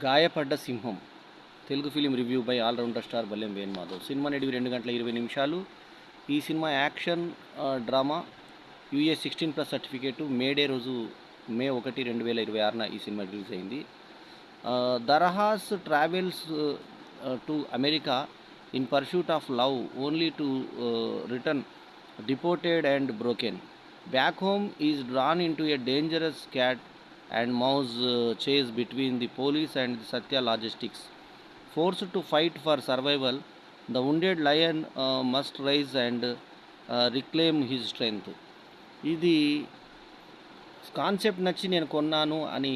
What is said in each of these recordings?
గాయపడ్డ Simham Telugu film review by allrounder star Ballem Venumadhav. Cinema నిడివి 2 గంటల 20 నిమిషాలు. ఈ cinema action drama. UA 16+ certificate. May Day రోజు మే 1, 2026న ఈ సినిమా రిలీజ్ అయింది. Darahas travels to America in pursuit of love only to return deported and broken. Back home is drawn into a dangerous cat and mouse chase between the police and the Satya Logistics. Forced to fight for survival, the wounded lion must rise and reclaim his strength. ఇది concept నచ్చి నేను కొన్నాను అని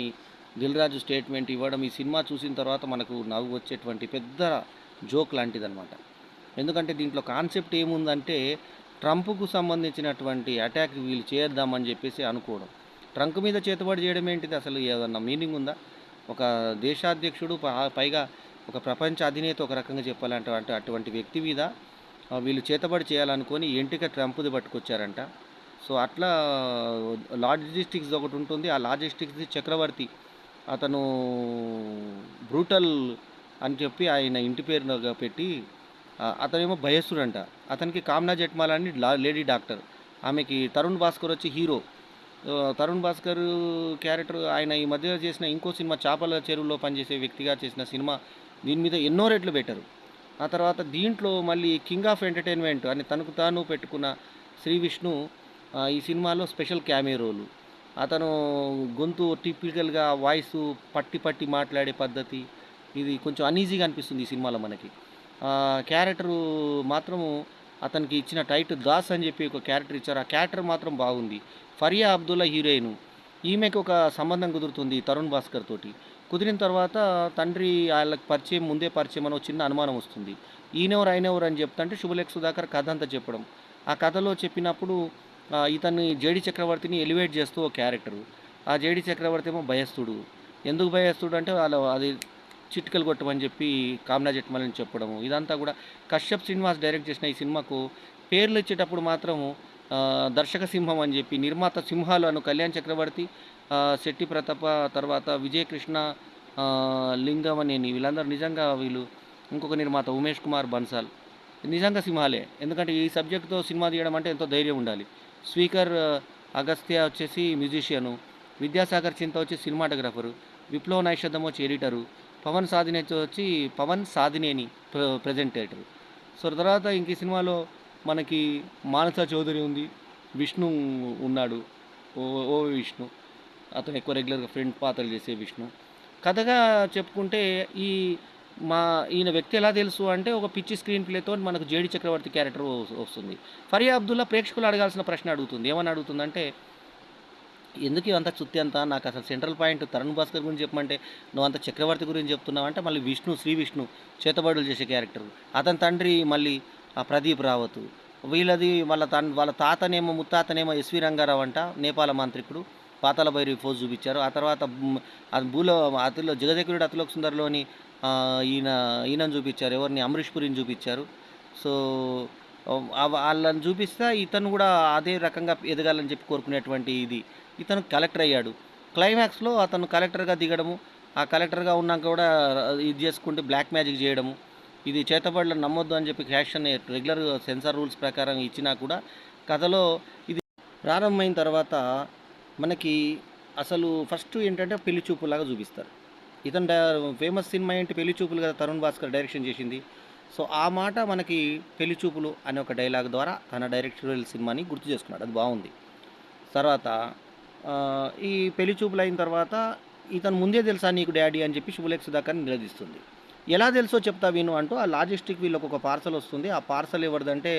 Dil Raju statement ఇవ్వడం ఈ cinema చూసిన తర్వాత మనకు నవ్వు వచ్చేటువంటి పెద్ద జోక్ లాంటిదన్నమాట. ఎందుకంటే దీంట్లో కాన్సెప్ట్ ఏముందంటే ట్రంప్కు సంబంధించినటువంటి అటాక్ వీళ్ళు చేద్దామని చెప్పేసి అనుకోవడం. ట్రంప్ మీద చేతుబడి చేయడం ఏంటిది? అసలు ఏదన్నా మీనింగ్ ఉందా? ఒక దేశాధ్యక్షుడు పైగా ఒక ప్రపంచ అధినేత ఒక రకంగా చెప్పాలంటే అటువంటి వ్యక్తి మీద వీళ్ళు చేతబడి చేయాలనుకొని ఎంటిక ట్రంప్ది పట్టుకొచ్చారంట. సో అట్లా లాజిస్టిక్స్ ఒకటి ఉంటుంది. ఆ లాజిస్టిక్స్ది చక్రవర్తి అతను బ్రూటల్ అని చెప్పి ఆయన ఇంటి పేరుగా పెట్టి అతనేమో భయస్తుడంట. అతనికి కామ్నా జెట్మాలాని లేడీ డాక్టర్, ఆమెకి తరుణ్ భాస్కర్ వచ్చి హీరో. తరుణ్ భాస్కర్ క్యారెక్టర్ ఆయన ఈ మధ్య చేసిన ఇంకో సినిమా చేపల చెరువులో పనిచేసే వ్యక్తిగా చేసిన సినిమా దీని మీద ఎన్నో రెట్లు బెటరు. ఆ తర్వాత దీంట్లో మళ్ళీ కింగ్ ఆఫ్ ఎంటర్టైన్మెంట్ అని తనకు తాను పెట్టుకున్న శ్రీ విష్ణు ఈ సినిమాలో స్పెషల్ క్యామియో రోలు. అతను గొంతు టిపికల్గా వాయిస్ పట్టి పట్టి మాట్లాడే పద్ధతి ఇది కొంచెం అనీజీగా అనిపిస్తుంది ఈ సినిమాలో మనకి. క్యారెక్టరు మాత్రము అతనికి ఇచ్చిన టైటిల్ దాస్ అని చెప్పి ఒక క్యారెక్టర్ ఇచ్చారు. ఆ క్యారెక్టర్ మాత్రం బాగుంది. ఫరియా అబ్దుల్లా హీరోయిన్. ఈమెకు ఒక సంబంధం కుదురుతుంది తరుణ్ భాస్కర్ తోటి. కుదిరిన తర్వాత తండ్రి వాళ్ళకి పరిచయం ముందే పరిచయం అని చిన్న అనుమానం వస్తుంది. ఈయనెవరు అని చెప్తుంటే శుభలేఖ సుధాకర్ కథ అంతా చెప్పడం. ఆ కథలో చెప్పినప్పుడు ఇతన్ని జేడి చక్రవర్తిని ఎలివేట్ చేస్తూ ఒక క్యారెక్టరు. ఆ జేడి చక్రవర్తి ఏమో భయస్తుడు. ఎందుకు భయస్తుడు అంటే అది చిట్కలు కొట్టమని చెప్పి కామ్నా జెట్మలని చెప్పడము. ఇదంతా కూడా కశ్యప్ శ్రీనివాస్ డైరెక్ట్ చేసిన ఈ సినిమాకు పేర్లు ఇచ్చేటప్పుడు మాత్రము దర్శక సింహం అని చెప్పి, నిర్మాత సింహాలు అను కళ్యాణ్ చక్రవర్తి, శెట్టి ప్రతాప, తర్వాత విజయకృష్ణ, లింగం అనేని వీళ్ళందరూ నిజంగా వీళ్ళు. ఇంకొక నిర్మాత ఉమేష్ కుమార్ బన్సాల్ నిజంగా సింహాలే. ఎందుకంటే ఈ సబ్జెక్టుతో సినిమా తీయడం అంటే ఎంతో ధైర్యం ఉండాలి. స్పీకర్ అగస్త్య వచ్చేసి మ్యూజిషియను, విద్యాసాగర్ చింత వచ్చి సినిమాటోగ్రఫరు, విప్లవ నైషధం వచ్చి editor, Pawan Sadhineni presentator. So తర్వాత ఇంక ఈ సినిమాలో మనకి మానస చౌదరి ఉంది, విష్ణు ఉన్నాడు, ఓ విష్ణు, అతను ఎక్కువ రెగ్యులర్గా ఫ్రెండ్ పాత్రలు చేసే విష్ణు. కథగా చెప్పుకుంటే ఈయన వ్యక్తి ఎలా తెలుసు అంటే ఒక పిచ్చి స్క్రీన్ ప్లేతో మనకు జేడి చక్రవర్తి క్యారెక్టర్ వస్తుంది. ఫరియా అబ్దుల్లా ప్రేక్షకులు అడగాల్సిన ప్రశ్న అడుగుతుంది. ఏమని అడుగుతుందంటే, ఎందుకు ఇవంతా చుత్తి అంతా, నాకు అసలు సెంట్రల్ పాయింట్ తరుణ్ భాస్కర్ గురించి చెప్పమంటే నువ్వు అంత చక్రవర్తి గురించి చెప్తున్నావు అంటే, మళ్ళీ శ్రీ విష్ణు చేతబడులు చేసే క్యారెక్టర్. అతని తండ్రి మళ్ళీ ప్రదీప్ రావత్. వీళ్ళది వాళ్ళ తాతనేమో ముత్తాతనేమో ఎస్వి రంగారావు అంట, నేపాల మాంత్రికుడు. పాతాల భైరవి ఫోజ్ చూపించారు. ఆ తర్వాత అతిలో జగదేకుడు అతిలోక్ సుందర్లోని ఈయనను చూపించారు. ఎవరిని? అమరీష్ పురిని చూపించారు. సో వాళ్ళని చూపిస్తే ఇతను కూడా అదే రకంగా ఎదగాలని చెప్పి కోరుకునేటువంటి ఇది. ఇతను కలెక్టర్ అయ్యాడు. క్లైమాక్స్లో అతను కలెక్టర్గా దిగడము, ఆ కలెక్టర్గా ఉన్నాక కూడా ఇది చేసుకుంటే బ్లాక్ మ్యాజిక్ చేయడము, ఇది చేతబడులను నమ్మొద్దు అని చెప్పి యాక్షన్ రెగ్యులర్ సెన్సార్ రూల్స్ ప్రకారం ఇచ్చినా కూడా కథలో ఇది ప్రారంభమైన తర్వాత మనకి అసలు ఫస్ట్ ఏంటంటే పెళ్లి చూపులాగా చూపిస్తారు. ఇతను ఫేమస్ సినిమా ఏంటి? పెళ్లి చూపులు కదా, తరుణ్ భాస్కర్ డైరెక్షన్ చేసింది. సో ఆ మాట మనకి పెళ్లి చూపులు అనే ఒక డైలాగ్ ద్వారా తన డైరెక్టరల్ సినిమాని గుర్తు చేసుకున్నాడు. అది బాగుంది. తర్వాత ఈ పెళ్లి చూపులు అయిన తర్వాత ఇతను ముందే తెలుసా నీకు డాడీ అని చెప్పి శుభలేఖ సుధాకర్ని నిలదీస్తుంది. ఎలా తెలుసో చెప్తా విను అంటూ ఆ లాజిస్టిక్ వీళ్ళకి ఒక పార్సల్ వస్తుంది. ఆ పార్సల్ ఎవరిదంటే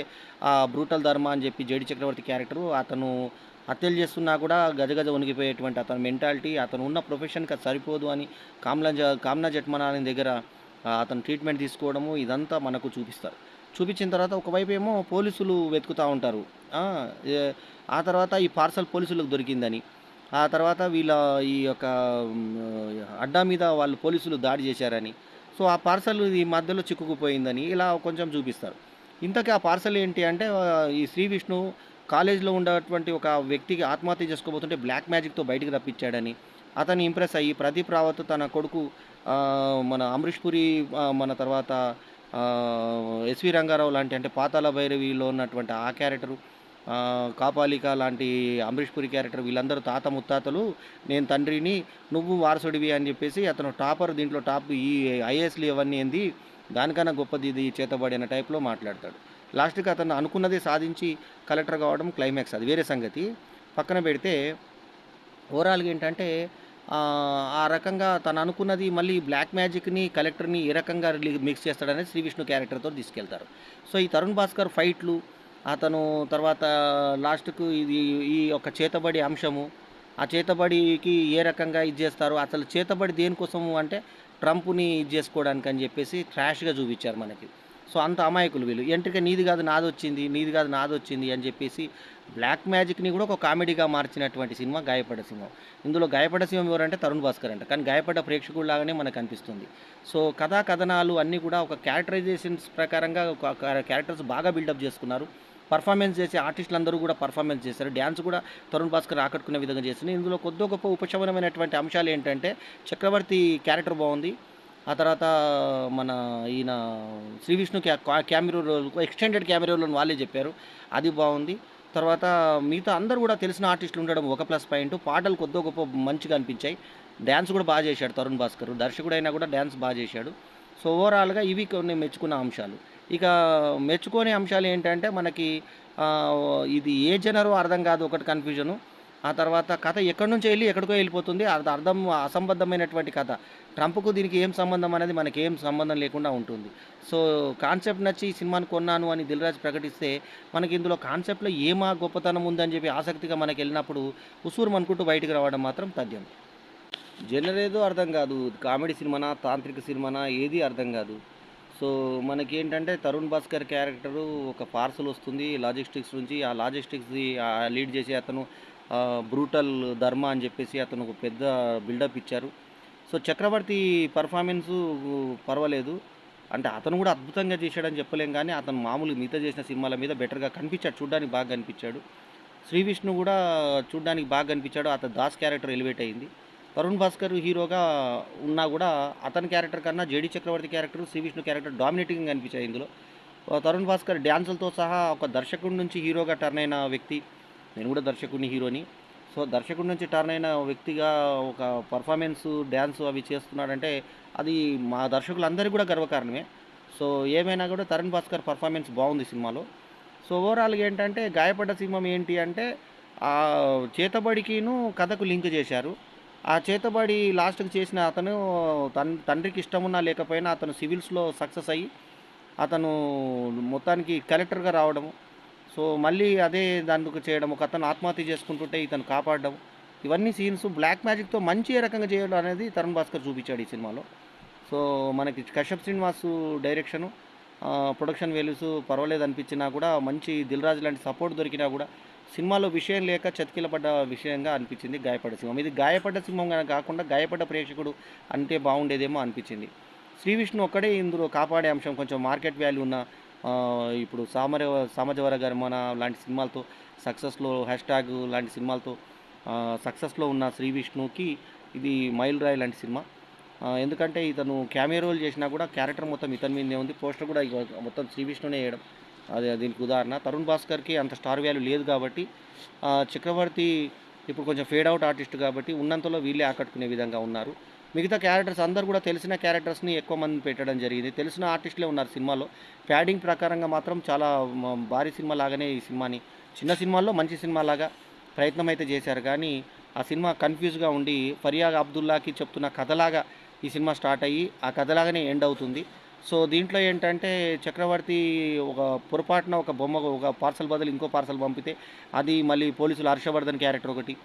బ్రూటల్ ధర్మ అని చెప్పి జేడి చక్రవర్తి క్యారెక్టరు. అతను హత్యలు చేస్తున్నా కూడా గజగజ వణిగిపోయేటువంటి అతని మెంటాలిటీ, అతను ఉన్న ప్రొఫెషన్కి అది సరిపోదు అని కామ్నా జెట్మలాని దగ్గర అతను ట్రీట్మెంట్ తీసుకోవడము, ఇదంతా మనకు చూపిస్తారు. చూపించిన తర్వాత ఒకవైపు ఏమో పోలీసులు వెతుకుతూ ఉంటారు. ఆ తర్వాత ఈ పార్సల్ పోలీసులకు దొరికిందని, ఆ తర్వాత వీళ్ళ ఈ యొక్క అడ్డా మీద వాళ్ళు పోలీసులు దాడి చేశారని, సో ఆ పార్సల్ ఈ మధ్యలో చిక్కుకుపోయిందని ఇలా కొంచెం చూపిస్తారు. ఇంతకీ ఆ పార్సల్ ఏంటి అంటే ఈ శ్రీ విష్ణు కాలేజీలో ఉన్నటువంటి ఒక వ్యక్తికి ఆత్మహత్య చేసుకోబోతుంటే బ్లాక్ మ్యాజిక్తో బయటికి రప్పించాడని, ఆ అతను ఇంప్రెస్ అయ్యి ప్రదీప్ రావత్ తన కొడుకు మన అమరీష్ పురి మన తర్వాత ఎస్వి రంగారావు లాంటి అంటే పాతాళ భైరవిలో ఉన్నటువంటి ఆ క్యారెక్టరు కాపాలిక లాంటి అమరీష్ పురి క్యారెక్టర్ వీళ్ళందరూ తాత ముత్తాతలు నేను తండ్రిని నువ్వు వారసుడివి అని చెప్పేసి అతను టాపర్ దీంట్లో టాప్ ఈ ఐఏఎస్లు ఇవన్నీ ఏంది దానికన్నా గొప్పది ఇది చేతబడి అనే టైప్లో మాట్లాడతాడు. లాస్ట్కి అతను అనుకున్నది సాధించి కలెక్టర్ కావడం క్లైమాక్స్, అది వేరే సంగతి పక్కన పెడితే. ఓవరాల్గా ఏంటంటే ఆ రకంగా తను అనుకున్నది మళ్ళీ బ్లాక్ మ్యాజిక్ని కలెక్టర్ని ఏ రకంగా మిక్స్ చేస్తాడనేది శ్రీ విష్ణు క్యారెక్టర్తో తీసుకెళ్తారు. సో ఈ తరుణ్ భాస్కర్ ఫైట్లు అతను తర్వాత లాస్ట్కు ఇది ఈ యొక్క చేతబడి అంశము, ఆ చేతబడికి ఏ రకంగా ఇది చేస్తారు, అసలు చేతబడి దేనికోసము అంటే ట్రంప్ని ఇది చేసుకోవడానికి అని చెప్పేసి ట్రాష్గా చూపించారు మనకి. సో అంత అమాయకులు వీళ్ళు. ఎంట్రిక నీది కాదు నాదొచ్చింది, నీది కాదు నాదొచ్చింది అని చెప్పేసి బ్లాక్ మ్యాజిక్ని కూడా ఒక కామెడీగా మార్చినటువంటి సినిమా గాయపడ్డ సింహం. ఇందులో గాయపడ్డ సింహం ఎవరంటే తరుణ్ భాస్కర్ అంట, కానీ గాయపడ్డ ప్రేక్షకుల్లాగానే మనకు అనిపిస్తుంది. సో కథా కథనాలు అన్నీ కూడా ఒక క్యారెక్టరైజేషన్స్ ప్రకారంగా ఒక క్యారెక్టర్స్ బాగా బిల్డప్ చేసుకున్నారు. పర్ఫార్మెన్స్ చేసే ఆర్టిస్టులు అందరూ కూడా పర్ఫార్మెన్స్ చేశారు. డ్యాన్స్ కూడా తరుణ్ భాస్కర్ ఆకట్టుకునే విధంగా చేసింది. ఇందులో కొద్ది గొప్ప ఉపశమనమైనటువంటి అంశాలు ఏంటంటే చక్రవర్తి క్యారెక్టర్ బాగుంది. ఆ తర్వాత మన ఈయన Sri Vishnu cameo role extended cameo role వాళ్ళే చెప్పారు, అది బాగుంది. తర్వాత మిగతా అందరూ కూడా తెలిసిన ఆర్టిస్టులు ఉండడం ఒక ప్లస్ పాయింట్. పాటలు కొద్ది గొప్ప మంచిగా అనిపించాయి. డ్యాన్స్ కూడా బాగా చేశాడు తరుణ్ భాస్కర్, దర్శకుడు అయినా కూడా డ్యాన్స్ బాగా చేశాడు. సో ఓవరాల్గా ఇవి కొన్ని మెచ్చుకున్న అంశాలు. ఇక మెచ్చుకునే అంశాలు ఏంటంటే మనకి ఇది ఏ జనరో అర్థం కాదు, ఒకటి కన్ఫ్యూజను. ఆ తర్వాత కథ ఎక్కడి నుంచో వెళ్ళి ఎక్కడికో వెళ్ళిపోతుంది, అర్థం అసంబద్ధమైనటువంటి కథ. ట్రంప్కు దీనికి ఏం సంబంధం అనేది మనకి ఏం సంబంధం లేకుండా ఉంటుంది. సో కాన్సెప్ట్ నచ్చి ఈ సినిమాని కొన్నాను అని దిల్ రాజు ప్రకటిస్తే మనకి ఇందులో కాన్సెప్ట్లో ఏమా గొప్పతనం ఉందని చెప్పి ఆసక్తిగా మనకి వెళ్ళినప్పుడు ఉసూరు అనుకుంటూ బయటికి రావడం మాత్రం తథ్యం. జనర్ ఏదో అర్థం కాదు, కామెడీ సినిమానా తాంత్రిక సినిమానా ఏది అర్థం కాదు. సో మనకేంటంటే తరుణ్ భాస్కర్ క్యారెక్టరు ఒక పార్సల్ వస్తుంది లాజిస్టిక్స్ నుంచి, ఆ లాజిస్టిక్స్ది లీడ్ చేసి అతను బ్రూటల్ ధర్మ అని చెప్పేసి అతను ఒక పెద్ద బిల్డప్ ఇచ్చారు. సో చక్రవర్తి పర్ఫార్మెన్సు పర్వాలేదు, అంటే అతను కూడా అద్భుతంగా చేశాడని చెప్పలేం, కానీ అతను మామూలు మిగతా చేసిన సినిమాల మీద బెటర్గా కనిపించాడు, చూడడానికి బాగా కనిపించాడు. శ్రీ విష్ణు కూడా చూడడానికి బాగా కనిపించాడు, అతను దాస్ క్యారెక్టర్ ఎలివేట్ అయింది. తరుణ్ భాస్కర్ హీరోగా ఉన్నా కూడా అతని క్యారెక్టర్ కన్నా జేడీ చక్రవర్తి క్యారెక్టర్ శ్రీ విష్ణు క్యారెక్టర్ డామినేటింగ్గా కనిపించాయి ఇందులో. తరుణ్ భాస్కర్ డ్యాన్సులతో సహా ఒక దర్శకుడి నుంచి హీరోగా టర్న్ అయిన వ్యక్తి. నేను కూడా దర్శకుడిని హీరోని. సో దర్శకుడి నుంచి టర్న్ అయిన వ్యక్తిగా ఒక పర్ఫార్మెన్స్ డ్యాన్స్ అవి చేస్తున్నాడంటే అది మా దర్శకులందరికీ కూడా గర్వకారణమే. సో ఏమైనా కూడా తరుణ్ భాస్కర్ పర్ఫార్మెన్స్ బాగుంది సినిమాలో. సో ఓవరాల్గా ఏంటంటే గాయపడ్డ సింహం ఏంటి అంటే ఆ చేతబడికిను కథకు లింక్ చేశారు. ఆ చేతబడి లాస్ట్కి చేసిన అతను తండ్రికి ఇష్టమున్నా లేకపోయినా అతను సివిల్స్లో సక్సెస్ అయ్యి అతను మొత్తానికి కలెక్టర్గా రావడము. సో మళ్ళీ అదే దానికి చేయడం, ఒక అతను ఆత్మహత్య చేసుకుంటుంటే ఇతను కాపాడడం, ఇవన్నీ సీన్స్ బ్లాక్ మ్యాజిక్తో మంచి ఏ రకంగా చేయడం అనేది తరుణ్ భాస్కర్ చూపించాడు ఈ సినిమాలో. సో మనకి Kashyap Srinivasu direction production values పర్వాలేదు అనిపించినా కూడా, మంచి దిల్ రాజు లాంటి సపోర్ట్ దొరికినా కూడా సినిమాలో విషయం లేక చతికిలపడ్డ విషయంగా అనిపించింది గాయపడ్డ సింహం. ఇది గాయపడ్డ సింహం కాకుండా గాయపడ్డ ప్రేక్షకుడు అంటే బాగుండేదేమో అనిపించింది. శ్రీ విష్ణు ఒక్కడే ఇందులో కాపాడే అంశం, కొంచెం మార్కెట్ వాల్యూ ఉన్న ఇప్పుడు సామజవర గర్మన లాంటి సినిమాలతో సక్సెస్లో హ్యాష్ట్యాగ్ లాంటి సినిమాలతో సక్సెస్లో ఉన్న శ్రీ విష్ణుకి ఇది మైల్ రాయ్ లాంటి సినిమా. ఎందుకంటే ఇతను క్యామియో రోల్ చేసినా కూడా క్యారెక్టర్ మొత్తం ఇతని మీదే ఉంది. పోస్టర్ కూడా మొత్తం శ్రీ విష్ణునే వేయడం అదే దీనికి ఉదాహరణ. తరుణ్ భాస్కర్కి అంత స్టార్ వాల్యూ లేదు కాబట్టి, చక్రవర్తి ఇప్పుడు కొంచెం ఫేడ్ అవుట్ ఆర్టిస్ట్ కాబట్టి ఉన్నంతలో వీళ్ళే ఆకట్టుకునే విధంగా ఉన్నారు. మిగతా క్యారెక్టర్స్ అందరూ కూడా తెలిసిన క్యారెక్టర్స్ని ఎక్కువ మంది పెట్టడం జరిగింది, తెలిసిన ఆర్టిస్టులే ఉన్నారు సినిమాలో. ప్యాడింగ్ ప్రకారంగా మాత్రం చాలా భారీ సినిమా లాగానే ఈ సినిమాని, చిన్న సినిమాల్లో మంచి సినిమాలాగా ప్రయత్నం అయితే చేశారు, కానీ ఆ సినిమా కన్ఫ్యూజ్గా ఉండి ఫరియాద్ అబ్దుల్లాకి చెప్తున్న కథలాగా ఈ సినిమా స్టార్ట్ అయ్యి ఆ కథలాగానే ఎండ్ అవుతుంది. సో దీంట్లో ఏంటంటే చక్రవర్తి ఒక పొరపాటున ఒక బొమ్మ ఒక పార్సల్ బదులు ఇంకో పార్సల్ పంపితే అది మళ్ళీ పోలీసులు హర్షవర్ధన్ క్యారెక్టర్ ఒకటి.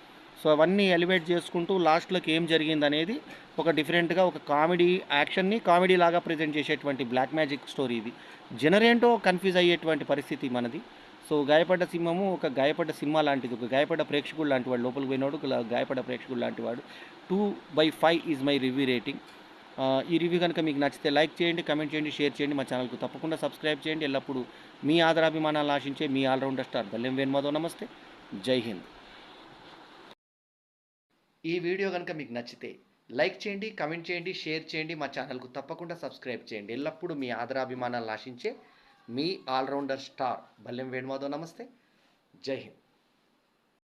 సో అవన్నీ ఎలివేట్ చేసుకుంటూ లాస్ట్లోకి ఏం జరిగింది అనేది ఒక డిఫరెంట్గా ఒక కామెడీ యాక్షన్ని కామెడీ లాగా ప్రజెంట్ చేసేటువంటి బ్లాక్ మ్యాజిక్ స్టోరీ ఇది. జనరేంటో కన్ఫ్యూజ్ అయ్యేటువంటి పరిస్థితి మనది. సో గాయపడ్డ సింహము ఒక గాయపడ్డ సినిమా లాంటిది, ఒక గాయపడ్డ ప్రేక్షకుడు లాంటి వాడు, లోపలికి పోయినోడు గాయపడ్డ ప్రేక్షకుడు లాంటి వాడు. 2/5 ఈజ్ మై రివ్యూ రేటింగ్. ఈ రివ్యూ కనుక మీకు నచ్చితే లైక్ చేయండి, కమెంట్ చేయండి, షేర్ చేయండి, మా ఛానల్కు తప్పకుండా సబ్స్క్రైబ్ చేయండి. ఎల్లప్పుడూ మీ ఆదరాభిమానాలను ఆశించే మీ ఆల్రౌండర్ స్టార్ బల్లెం వేణుమాధవ్. నమస్తే, జై హింద్. ఈ వీడియో కనుక మీకు నచ్చితే లైక్ చేయండి, కమెంట్ చేయండి, షేర్ చేయండి. మా ఛానల్కు తప్పకుండా సబ్స్క్రైబ్ చేయండి. ఎల్లప్పుడూ మీ ఆదరాభిమానాలను ఆశించే మీ ఆల్రౌండర్ స్టార్ బల్లెం వేణుమాధవ్. నమస్తే, జై హింద్.